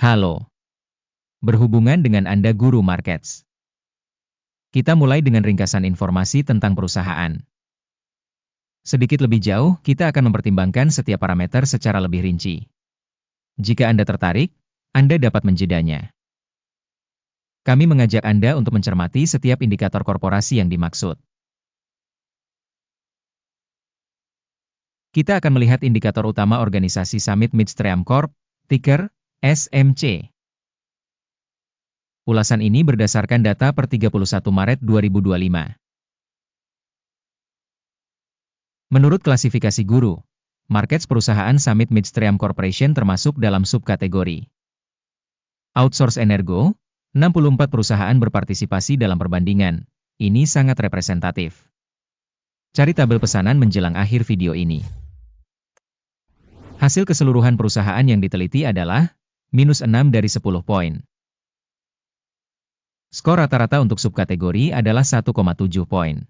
Halo, berhubungan dengan Anda Guru Markets. Kita mulai dengan ringkasan informasi tentang perusahaan. Sedikit lebih jauh, kita akan mempertimbangkan setiap parameter secara lebih rinci. Jika Anda tertarik, Anda dapat menjedanya. Kami mengajak Anda untuk mencermati setiap indikator korporasi yang dimaksud. Kita akan melihat indikator utama organisasi Summit Midstream Corp, ticker SMC. Ulasan ini berdasarkan data per 31 Maret 2025. Menurut klasifikasi Guru, markets perusahaan Summit Midstream Corporation termasuk dalam subkategori Outsource Energo. 64 perusahaan berpartisipasi dalam perbandingan. Ini sangat representatif. Cari tabel pesanan menjelang akhir video ini. Hasil keseluruhan perusahaan yang diteliti adalah -6 dari 10 poin. Skor rata-rata untuk subkategori adalah 1,7 poin.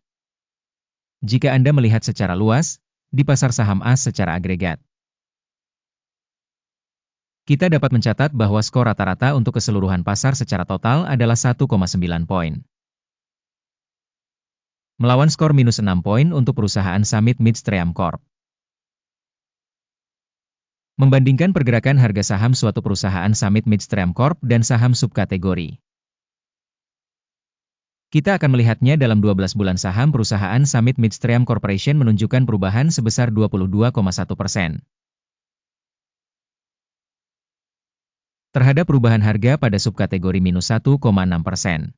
Jika Anda melihat secara luas, di pasar saham AS secara agregat, kita dapat mencatat bahwa skor rata-rata untuk keseluruhan pasar secara total adalah 1,9 poin. Melawan skor -6 poin untuk perusahaan Summit Midstream Corp. Membandingkan pergerakan harga saham suatu perusahaan Summit Midstream Corp dan saham subkategori. Kita akan melihatnya dalam 12 bulan saham perusahaan Summit Midstream Corporation menunjukkan perubahan sebesar 22,1%. Terhadap perubahan harga pada subkategori -1,6%.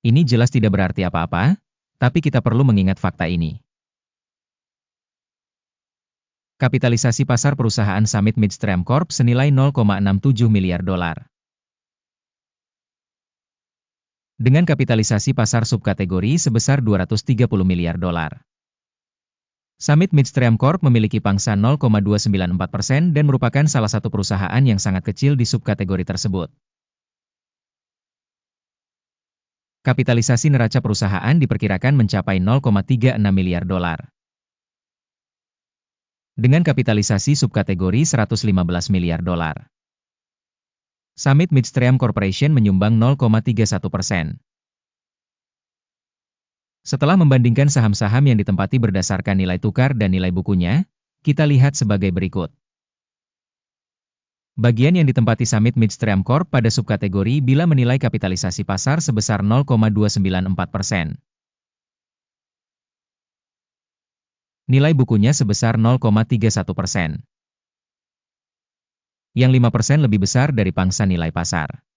Ini jelas tidak berarti apa-apa, tapi kita perlu mengingat fakta ini. Kapitalisasi pasar perusahaan Summit Midstream Corp senilai 0,67 miliar dolar. Dengan kapitalisasi pasar subkategori sebesar 230 miliar dolar. Summit Midstream Corp memiliki pangsa 0,294% dan merupakan salah satu perusahaan yang sangat kecil di subkategori tersebut. Kapitalisasi neraca perusahaan diperkirakan mencapai 0,36 miliar dolar. Dengan kapitalisasi subkategori 115 miliar dolar. Summit Midstream Corporation menyumbang 0,31%. Setelah membandingkan saham-saham yang ditempati berdasarkan nilai tukar dan nilai bukunya, kita lihat sebagai berikut. Bagian yang ditempati Summit Midstream Corp pada subkategori bila menilai kapitalisasi pasar sebesar 0,294%. Nilai bukunya sebesar 0,31%. Yang 5% lebih besar dari pangsa nilai pasar.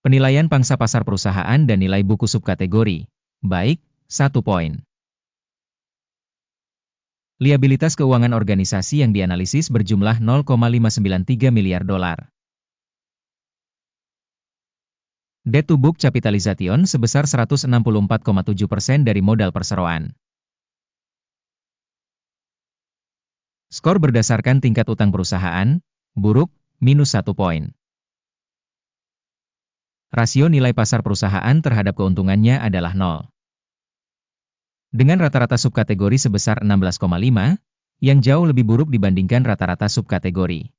Penilaian pangsa pasar perusahaan dan nilai buku subkategori, baik, 1 poin. Liabilitas keuangan organisasi yang dianalisis berjumlah 0,593 miliar dolar. Debt to book capitalization sebesar 164,7% dari modal perseroan. Skor berdasarkan tingkat utang perusahaan, buruk, -1 poin. Rasio nilai pasar perusahaan terhadap keuntungannya adalah 0. Dengan rata-rata subkategori sebesar 16,5, yang jauh lebih buruk dibandingkan rata-rata subkategori.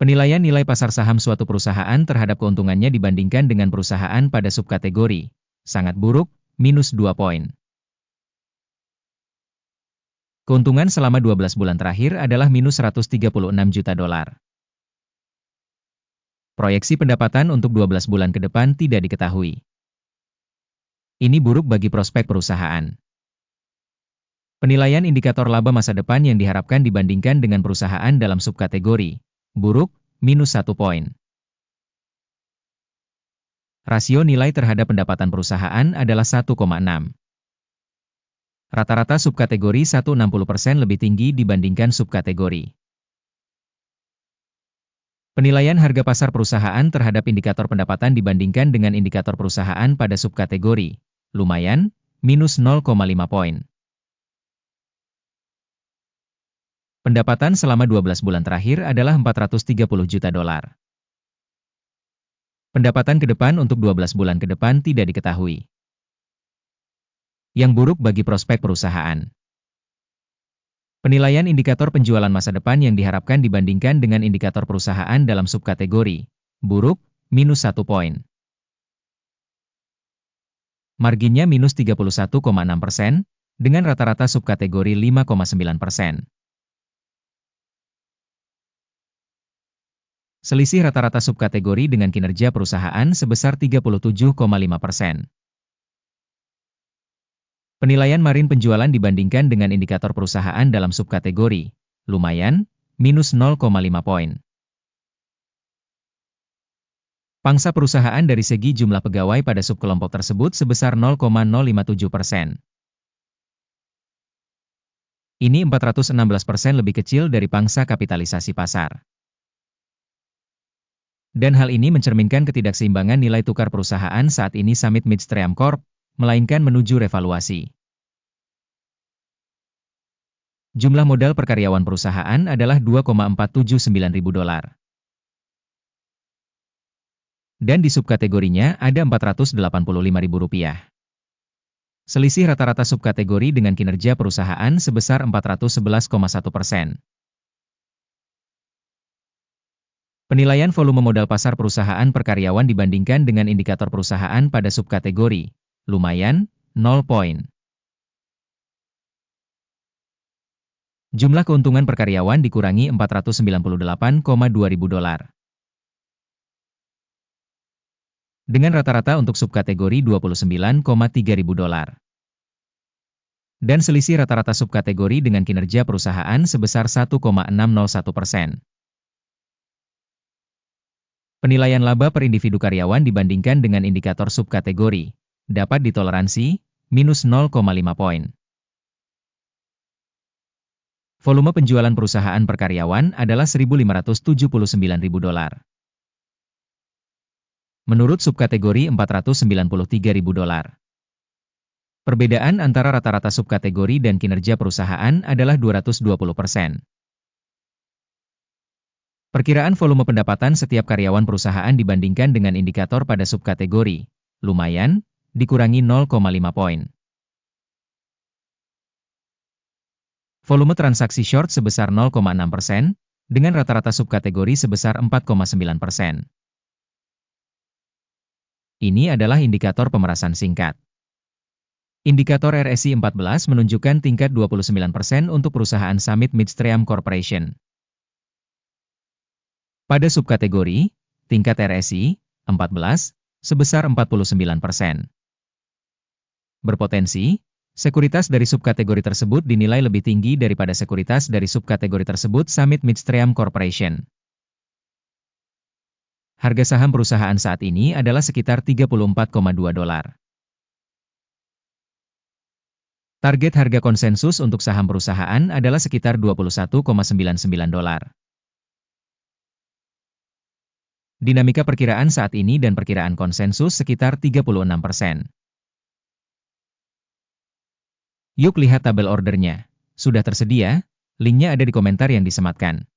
Penilaian nilai pasar saham suatu perusahaan terhadap keuntungannya dibandingkan dengan perusahaan pada subkategori, sangat buruk, -2 poin. Keuntungan selama 12 bulan terakhir adalah -136 juta dolar. Proyeksi pendapatan untuk 12 bulan ke depan tidak diketahui. Ini buruk bagi prospek perusahaan. Penilaian indikator laba masa depan yang diharapkan dibandingkan dengan perusahaan dalam subkategori, buruk, -1 poin. Rasio nilai terhadap pendapatan perusahaan adalah 1,6. Rata-rata subkategori 160% lebih tinggi dibandingkan subkategori. Penilaian harga pasar perusahaan terhadap indikator pendapatan dibandingkan dengan indikator perusahaan pada subkategori, lumayan, -0,5 poin. Pendapatan selama 12 bulan terakhir adalah 430 juta dolar. Pendapatan ke depan untuk 12 bulan ke depan tidak diketahui. Yang buruk bagi prospek perusahaan. Penilaian indikator penjualan masa depan yang diharapkan dibandingkan dengan indikator perusahaan dalam subkategori buruk, minus 1 poin. Marginnya minus 31,6%, dengan rata-rata subkategori 5,9%. Selisih rata-rata subkategori dengan kinerja perusahaan sebesar 37,5%. Penilaian margin penjualan dibandingkan dengan indikator perusahaan dalam subkategori lumayan, minus 0,5 poin. Pangsa perusahaan dari segi jumlah pegawai pada subkelompok tersebut sebesar 0,057%. Ini 416% lebih kecil dari pangsa kapitalisasi pasar. Dan hal ini mencerminkan ketidakseimbangan nilai tukar perusahaan saat ini Summit Midstream Corp, melainkan menuju revaluasi. Jumlah modal per karyawan perusahaan adalah $2,479 ribu. Dan di subkategorinya ada Rp485.000. Selisih rata-rata subkategori dengan kinerja perusahaan sebesar 411,1%. Penilaian volume modal pasar perusahaan per karyawan dibandingkan dengan indikator perusahaan pada subkategori lumayan, 0 poin. Jumlah keuntungan per karyawan dikurangi $498,2 ribu. Dengan rata-rata untuk subkategori $29,3 ribu. Dan selisih rata-rata subkategori dengan kinerja perusahaan sebesar 1,601%. Penilaian laba per individu karyawan dibandingkan dengan indikator subkategori dapat ditoleransi, minus 0,5 poin. Volume penjualan perusahaan per karyawan adalah $1.579 ribu. Menurut subkategori $493 ribu. Perbedaan antara rata-rata subkategori dan kinerja perusahaan adalah 220%. Perkiraan volume pendapatan setiap karyawan perusahaan dibandingkan dengan indikator pada subkategori lumayan, dikurangi 0,5 poin. Volume transaksi short sebesar 0,6%, dengan rata-rata subkategori sebesar 4,9%. Ini adalah indikator pemerasan singkat. Indikator RSI 14 menunjukkan tingkat 29% untuk perusahaan Summit Midstream Corporation. Pada subkategori, tingkat RSI 14 sebesar 49%. Berpotensi, sekuritas dari subkategori tersebut dinilai lebih tinggi daripada sekuritas dari subkategori tersebut Summit Midstream Corporation. Harga saham perusahaan saat ini adalah sekitar $34,2. Target harga konsensus untuk saham perusahaan adalah sekitar $21,99. Dinamika perkiraan saat ini dan perkiraan konsensus sekitar 36%. Yuk lihat tabel ordernya. Sudah tersedia, linknya ada di komentar yang disematkan.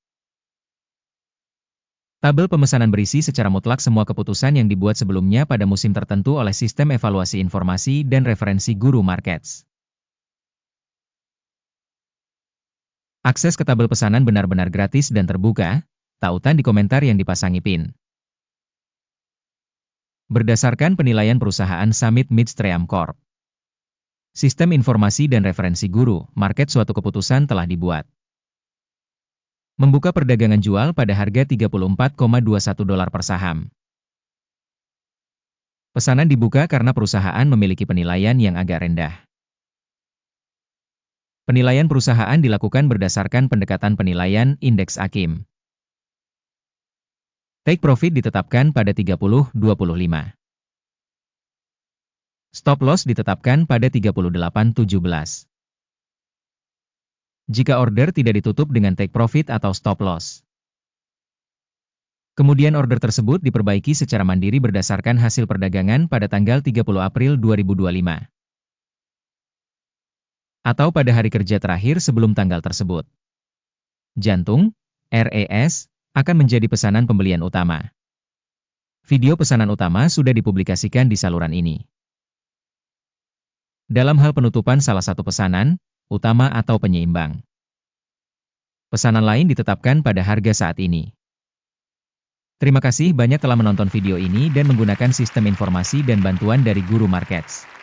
Tabel pemesanan berisi secara mutlak semua keputusan yang dibuat sebelumnya pada musim tertentu oleh sistem evaluasi informasi dan referensi Guru Markets. Akses ke tabel pesanan benar-benar gratis dan terbuka, tautan di komentar yang dipasangi pin. Berdasarkan penilaian perusahaan Summit Midstream Corp. Sistem informasi dan referensi Guru Market suatu keputusan telah dibuat. Membuka perdagangan jual pada harga $34,21 per saham. Pesanan dibuka karena perusahaan memiliki penilaian yang agak rendah. Penilaian perusahaan dilakukan berdasarkan pendekatan penilaian indeks AKIM. Take profit ditetapkan pada 30.25. Stop loss ditetapkan pada 38.17. Jika order tidak ditutup dengan take profit atau stop loss. Kemudian order tersebut diperbaiki secara mandiri berdasarkan hasil perdagangan pada tanggal 30 April 2025. Atau pada hari kerja terakhir sebelum tanggal tersebut. Jantung, RES, akan menjadi pesanan pembelian utama. Video pesanan utama sudah dipublikasikan di saluran ini. Dalam hal penutupan salah satu pesanan, utama atau penyeimbang. Pesanan lain ditetapkan pada harga saat ini. Terima kasih banyak telah menonton video ini dan menggunakan sistem informasi dan bantuan dari Guru Markets.